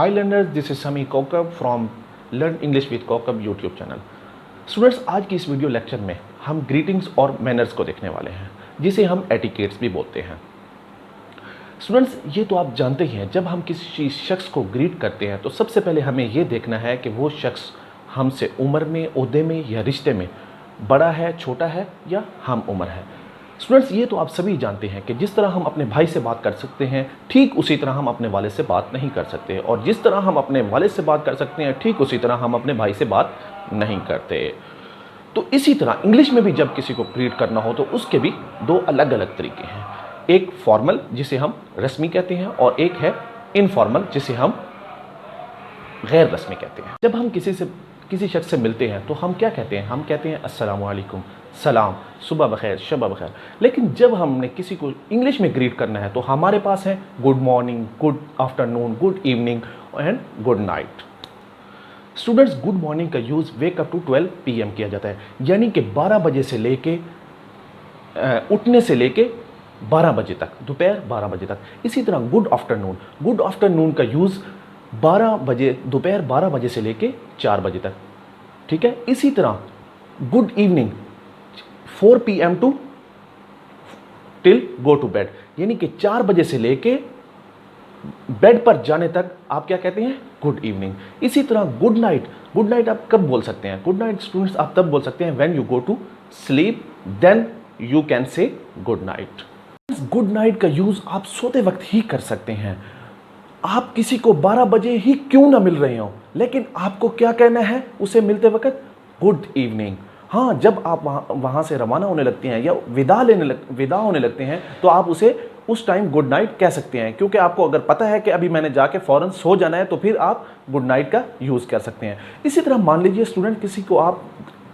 Hi learners, this is Sami Kokab from Learn English with Kokab YouTube channel. Students, आज की इस video lecture में हम greetings और मैनर्स को देखने वाले हैं, जिसे हम एटिकेट्स भी बोलते हैं। स्टूडेंट्स, ये तो आप जानते ही हैं, जब हम किसी शख्स को ग्रीट करते हैं तो सबसे पहले हमें ये देखना है कि वो शख्स हमसे उम्र में, ओहदे में या रिश्ते में बड़ा है, छोटा है या हम उम्र है। स्टूडेंट्स, ये तो आप सभी जानते हैं कि जिस तरह हम अपने भाई से बात कर सकते हैं, ठीक उसी तरह हम अपने वाले से बात नहीं कर सकते, और जिस तरह हम अपने वाले से बात कर सकते हैं, ठीक उसी तरह हम अपने भाई से बात नहीं करते। तो इसी तरह इंग्लिश में भी जब किसी को ग्रीट करना हो तो उसके भी दो अलग अलग तरीके हैं। एक फॉर्मल, जिसे हम रस्मी कहते हैं, और एक है इनफॉर्मल, जिसे हम गैर रस्मी कहते हैं। जब हम किसी शख्स से मिलते हैं तो हम क्या कहते हैं? हम कहते हैं अस्सलामु अलैकुम, सलाम, सुबह बखैर, शब बखैर। लेकिन जब हमने किसी को इंग्लिश में ग्रीट करना है तो हमारे पास है good morning, good afternoon, good evening and good night. Students, good morning का use wake up to 12 PM किया जाता है, यानी कि 12 बजे से लेके उठने से लेके 12 बजे तक, दोपहर 12 बजे तक। इसी तरह गुड आफ्टरनून का यूज़ 12 बजे, दोपहर 12 बजे से लेके 4 बजे तक, ठीक है। इसी तरह good evening 4 PM to till go to bed, यानी कि 4 बजे से लेके बेड पर जाने तक आप क्या कहते हैं? Good evening. इसी तरह गुड नाइट आप कब बोल सकते हैं? गुड नाइट स्टूडेंट्स आप तब बोल सकते हैं when you go to sleep, then you can say good night. Good night का यूज आप सोते वक्त ही कर सकते हैं। आप किसी को 12 बजे ही क्यों ना मिल रहे हो, लेकिन आपको क्या कहना है उसे मिलते वक्त? Good evening. हाँ, जब आप वहाँ से रवाना होने लगते हैं या विदा होने लगते हैं तो आप उसे उस टाइम गुड नाइट कह सकते हैं, क्योंकि आपको अगर पता है कि अभी मैंने जाके फ़ौरन सो जाना है तो फिर आप गुड नाइट का यूज़ कर सकते हैं। इसी तरह मान लीजिए स्टूडेंट, किसी को आप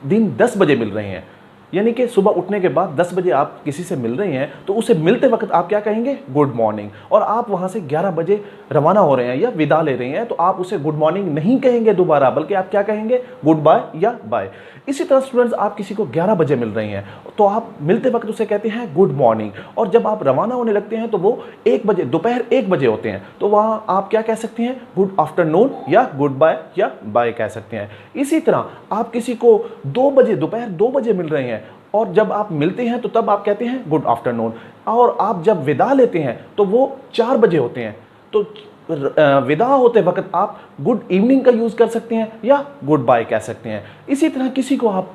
दिन 10 बजे मिल रहे हैं, यानी कि सुबह उठने के बाद 10 बजे आप किसी से मिल रहे हैं, तो उसे मिलते वक्त आप क्या कहेंगे? Good morning. और आप वहाँ से 11 बजे रवाना हो रहे हैं या विदा ले रहे हैं, तो आप उसे गुड मॉर्निंग नहीं कहेंगे दोबारा, बल्कि आप क्या कहेंगे? गुड बाय या बाय। इसी तरह स्टूडेंट्स, आप किसी को 11 बजे मिल रहे हैं तो आप मिलते वक्त उसे कहते हैं गुड मॉर्निंग, और जब आप रवाना होने लगते हैं तो वो 1 बजे, दोपहर 1 बजे होते हैं, तो वहाँ आप क्या कह सकते हैं? गुड आफ्टरनून या गुड बाय या बाय कह सकते हैं। इसी तरह आप किसी को 2 बजे, दोपहर 2 बजे मिल रहे हैं, और जब आप मिलते हैं तो तब आप कहते हैं गुड आफ्टरनून, और आप जब विदा लेते हैं तो वो 4 बजे होते हैं, तो विदा होते वक्त आप गुड इवनिंग का यूज़ कर सकते हैं या गुड बाय कह सकते हैं। इसी तरह किसी को आप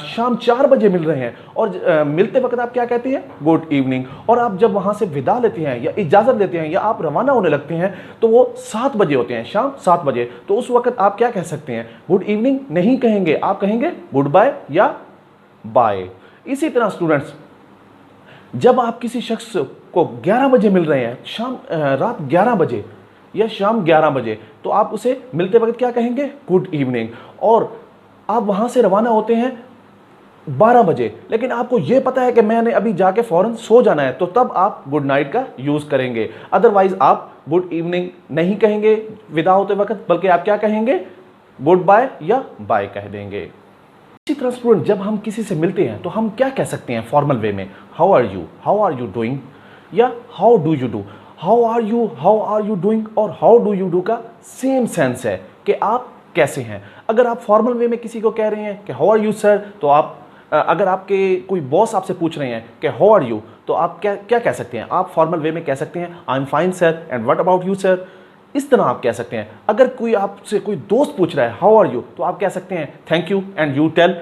शाम 4 बजे मिल रहे हैं और मिलते वक्त आप क्या कहते हैं? गुड इवनिंग, और आप जब वहाँ से विदा लेते हैं या इजाज़त लेते हैं या आप रवाना होने लगते हैं तो वो 7 बजे होते हैं, शाम 7 बजे, तो उस वक्त आप क्या कह सकते हैं? गुड इवनिंग नहीं कहेंगे, आप कहेंगे गुड बाय या बाय। इसी तरह स्टूडेंट्स, जब आप किसी शख्स को 11 बजे मिल रहे हैं, रात 11 बजे या शाम 11 बजे, तो आप उसे मिलते वक्त क्या कहेंगे? Good evening. और आप वहाँ से रवाना होते हैं 12 बजे, लेकिन आपको ये पता है कि मैंने अभी जाके फ़ौरन सो जाना है, तो तब आप गुड नाइट का यूज़ करेंगे। अदरवाइज़ आप गुड इवनिंग नहीं कहेंगे विदा होते वक्त, बल्कि आप क्या कहेंगे? गुड बाय या बाय कह देंगे। इसी तरह स्टूडेंट, जब हम किसी से मिलते हैं तो हम क्या कह सकते हैं फॉर्मल वे में? हाउ आर यू डूइंग, या how do you do. How are you doing और हाउ डू यू डू का सेम सेंस है कि आप कैसे हैं। अगर आप फॉर्मल वे में किसी को कह रहे हैं कि हाउ आर यू सर, तो आप अगर आपके कोई बॉस आपसे पूछ रहे हैं कि हाउ आर यू, तो आप क्या कह सकते हैं? आप फॉर्मल वे में कह सकते हैं I am fine sir, and what about you sir. इस तरह आप कह सकते हैं। अगर कोई आपसे कोई दोस्त पूछ रहा है हाउ आर यू, तो आप कह सकते हैं thank you and you tell.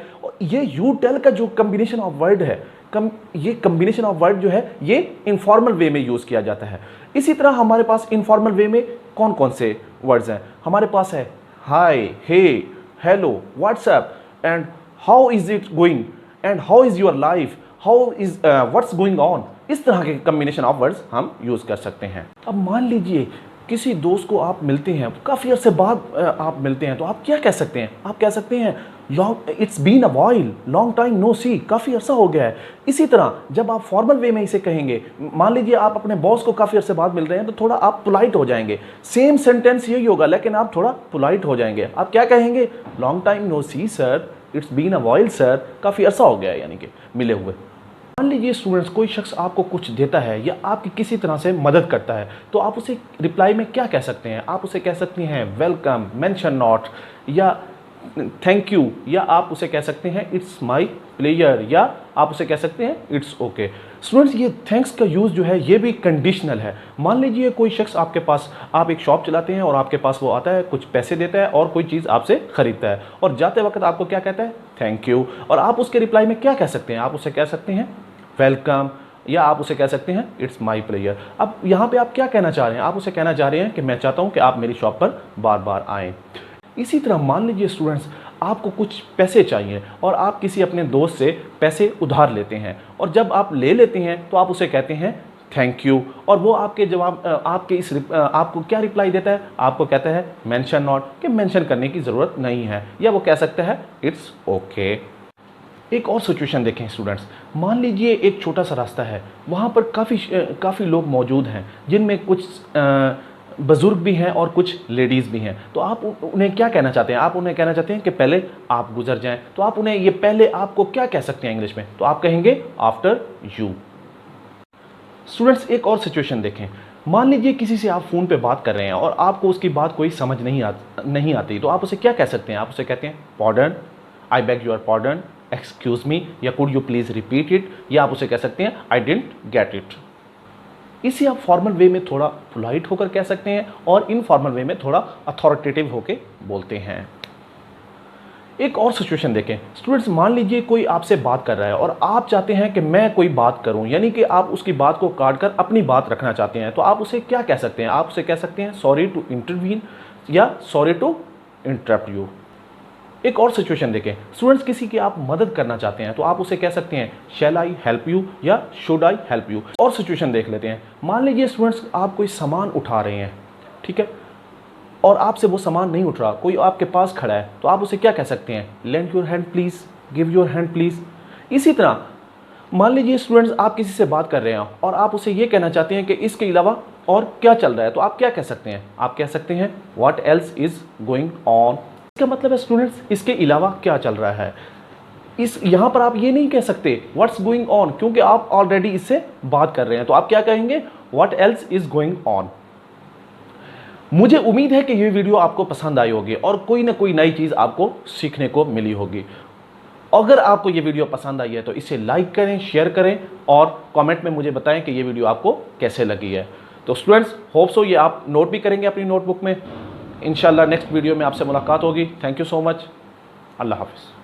ये यू टेल का जो कम्बिनेशन ऑफ वर्ड है, ये कम्बिनेशन ऑफ वर्ड जो है, ये इनफॉर्मल वे में यूज़ किया जाता है। इसी तरह हमारे पास इनफॉर्मल वे में कौन कौन से वर्ड्स हैं? हमारे पास है hi, hey, hello, what's up, and how is it going, and how is your life, how is what's going on. इस तरह के कम्बिनेशन ऑफ वर्ड्स हम यूज़ कर सकते हैं। अब मान लीजिए किसी दोस्त को आप मिलते हैं, काफ़ी अर्से बाद आप मिलते हैं, तो आप क्या कह सकते हैं? आप कह सकते हैं it's been a while, long time no see, काफ़ी अर्सा हो गया है। इसी तरह जब आप फॉर्मल वे में इसे कहेंगे, मान लीजिए आप अपने बॉस को काफ़ी अर्से बाद मिल रहे हैं, तो थोड़ा आप पोलाइट हो जाएंगे। सेम सेंटेंस यही होगा, लेकिन आप थोड़ा पोलाइट हो जाएंगे। आप क्या कहेंगे? Long time no see sir, it's been a while sir, काफ़ी अर्सा हो गया है, यानी कि मिले हुए। मान लीजिए स्टूडेंट्स कोई शख्स आपको कुछ देता है या आपकी किसी तरह से मदद करता है, तो आप उसे रिप्लाई में क्या कह सकते हैं? आप उसे कह सकते हैं वेलकम, मेंशन नॉट, या थैंक यू, या आप उसे कह सकते हैं इट्स माय प्लेयर, या आप उसे कह सकते हैं इट्स ओके। स्टूडेंट्स ये थैंक्स का यूज़ जो है ये भी कंडीशनल है। मान लीजिए कोई शख्स आपके पास, आप एक शॉप चलाते हैं और आपके पास वो आता है, कुछ पैसे देता है और कोई चीज़ आपसे खरीदता है, और जाते वक्त आपको क्या कहता है? Thank you. और आप उसके रिप्लाई में क्या कह सकते हैं? आप उसे कह सकते हैं वेलकम, या आप उसे कह सकते हैं इट्स माय प्लेयर। अब यहाँ पे आप क्या कहना चाह रहे हैं? आप उसे कहना चाह रहे हैं कि मैं चाहता हूँ कि आप मेरी शॉप पर बार बार आएँ। इसी तरह मान लीजिए स्टूडेंट्स आपको कुछ पैसे चाहिए और आप किसी अपने दोस्त से पैसे उधार लेते हैं, और जब आप ले लेते हैं तो आप उसे कहते हैं थैंक यू, और वो आपके जवाब आपको क्या रिप्लाई देता है? आपको कहता है मेंशन नॉट, कि मेंशन करने की ज़रूरत नहीं है, या वो कह सकता है इट्स ओके। एक और सिचुएशन देखें स्टूडेंट्स, मान लीजिए एक छोटा सा रास्ता है, वहाँ पर काफ़ी लोग मौजूद हैं, जिनमें कुछ बुज़ुर्ग भी हैं और कुछ लेडीज़ भी हैं। तो आप उन्हें क्या कहना चाहते हैं? आप उन्हें कहना चाहते हैं कि पहले आप गुजर जाएं, तो आप उन्हें ये पहले आपको क्या कह सकते हैं इंग्लिश में? तो आप कहेंगे आफ्टर यू। स्टूडेंट्स एक और सिचुएशन देखें, मान लीजिए किसी से आप फ़ोन पे बात कर रहे हैं और आपको उसकी बात कोई समझ नहीं आती, तो आप उसे क्या कह सकते हैं? आप उसे कहते हैं pardon, I beg your pardon, excuse me, या could you please repeat it, या आप उसे कह सकते हैं आई डिडंट गेट इट। इसे आप फॉर्मल वे में थोड़ा पोलाइट होकर कह सकते हैं और इनफॉर्मल वे में थोड़ा अथॉरिटेटिव होकर बोलते हैं। एक और सिचुएशन देखें स्टूडेंट्स, मान लीजिए कोई आपसे बात कर रहा है और आप चाहते हैं कि मैं कोई बात करूं, यानी कि आप उसकी बात को काट कर अपनी बात रखना चाहते हैं, तो आप उसे क्या कह सकते हैं? आप उसे कह सकते हैं सॉरी टू इंटरवीन, या सॉरी टू इंटरप्ट यू। एक और सिचुएशन देखें स्टूडेंट्स, किसी की आप मदद करना चाहते हैं, तो आप उसे कह सकते हैं शैल आई हेल्प यू, या शुड आई हेल्प यू। और सिचुएशन देख लेते हैं, मान लीजिए स्टूडेंट्स आप कोई सामान उठा रहे हैं, ठीक है, और आपसे वो सामान नहीं उठ रहा, कोई आपके पास खड़ा है, तो आप उसे क्या कह सकते हैं? Lend your hand please, give your hand please. इसी तरह मान लीजिए स्टूडेंट्स आप किसी से बात कर रहे हैं और आप उसे ये कहना चाहते हैं कि इसके अलावा और क्या चल रहा है, तो आप क्या कह सकते हैं? आप कह सकते हैं what else is going on. इसका मतलब है स्टूडेंट्स इसके अलावा क्या चल रहा है। इस यहाँ पर आप ये नहीं कह सकते व्हाट्स गोइंग ऑन, क्योंकि आप ऑलरेडी इससे बात कर रहे हैं, तो आप क्या कहेंगे? What else is going on. मुझे उम्मीद है कि ये वीडियो आपको पसंद आई होगी और कोई ना कोई नई चीज़ आपको सीखने को मिली होगी। अगर आपको ये वीडियो पसंद आई है तो इसे लाइक करें, शेयर करें और कमेंट में मुझे बताएं कि ये वीडियो आपको कैसे लगी है। तो स्टूडेंट्स होप सो ये आप नोट भी करेंगे अपनी नोटबुक में। इंशाल्लाह नेक्स्ट वीडियो में आपसे मुलाकात होगी। Thank you so much. अल्लाह हाफ़िज़।